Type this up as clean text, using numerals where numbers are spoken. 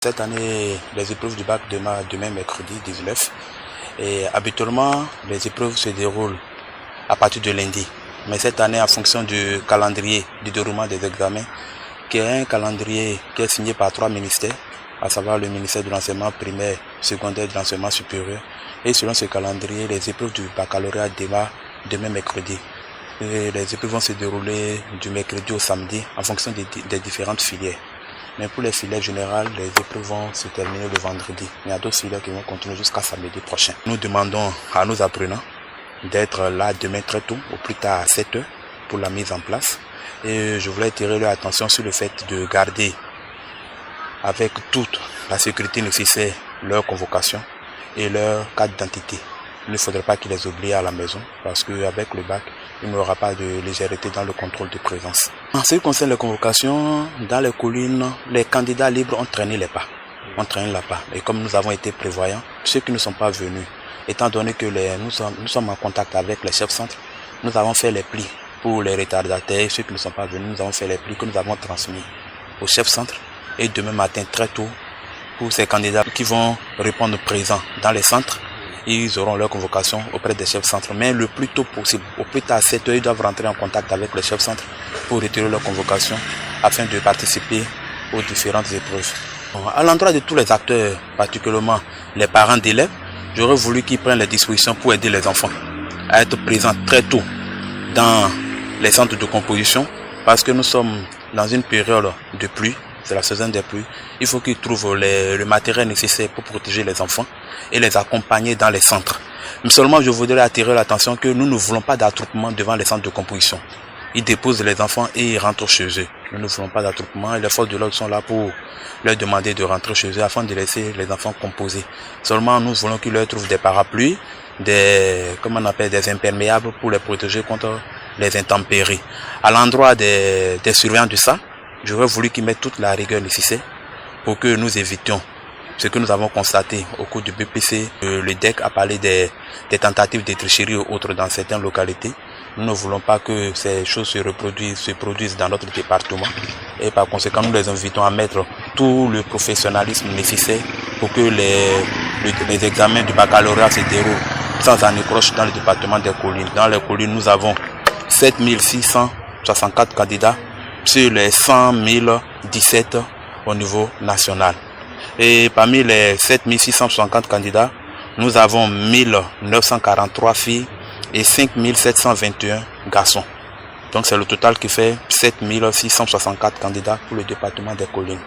Cette année, les épreuves du bac demain mercredi 19. Et habituellement, les épreuves se déroulent à partir de lundi. Mais cette année, en fonction du calendrier du déroulement des examens, qui est un calendrier qui est signé par 3 ministères, à savoir le ministère de l'enseignement primaire, secondaire et de l'enseignement supérieur. Et selon ce calendrier, les épreuves du baccalauréat démarrent demain mercredi. Et les épreuves vont se dérouler du mercredi au samedi en fonction des différentes filières. Mais pour les filières générales, les épreuves vont se terminer le vendredi. Il y a d'autres filières qui vont continuer jusqu'à samedi prochain. Nous demandons à nos apprenants d'être là demain très tôt, au plus tard à 7 h, pour la mise en place. Et je voulais attirer leur attention sur le fait de garder avec toute la sécurité nécessaire leur convocation et leur carte d'identité. Il ne faudrait pas qu'ils les oublient à la maison parce qu'avec le bac, il n'y aura pas de légèreté dans le contrôle de présence. En ce qui concerne les convocations, dans les collines, les candidats libres ont traîné les pas. Et comme nous avons été prévoyants, ceux qui ne sont pas venus, étant donné que nous sommes en contact avec les chefs centres, nous avons fait les plis pour les retardataires, ceux qui ne sont pas venus, nous avons fait les plis que nous avons transmis aux chefs centres. Et demain matin, très tôt, pour ces candidats qui vont répondre présents dans les centres, ils auront leur convocation auprès des chefs centres. Mais le plus tôt possible, au plus tard à 7 h, ils doivent rentrer en contact avec les chefs centres pour retirer leur convocation afin de participer aux différentes épreuves. À l'endroit de tous les acteurs, particulièrement les parents d'élèves, j'aurais voulu qu'ils prennent les dispositions pour aider les enfants à être présents très tôt dans les centres de composition parce que nous sommes dans une période de pluie. C'est la saison des pluies. Il faut qu'ils trouvent le matériel nécessaire pour protéger les enfants et les accompagner dans les centres. Mais seulement, je voudrais attirer l'attention que nous ne voulons pas d'attroupement devant les centres de composition. Ils déposent les enfants et ils rentrent chez eux. Nous ne voulons pas d'attroupement et les forces de l'ordre sont là pour leur demander de rentrer chez eux afin de laisser les enfants composer. Seulement, nous voulons qu'ils leur trouvent des parapluies, des imperméables pour les protéger contre les intempéries. À l'endroit des surveillants du SAM, j'aurais voulu qu'ils mettent toute la rigueur nécessaire pour que nous évitions ce que nous avons constaté au cours du BPC. Le DEC a parlé des tentatives de tricherie ou autres dans certaines localités. Nous ne voulons pas que ces choses se produisent dans notre département. Et par conséquent, nous les invitons à mettre tout le professionnalisme nécessaire pour que les examens du baccalauréat se déroulent sans anicroche dans le département des collines. Dans les collines, nous avons 7 664 candidats sur les 100 017 au niveau national. Et parmi les 7 660 candidats, nous avons 1943 filles et 5 721 garçons. Donc c'est le total qui fait 7 664 candidats pour le département des collines.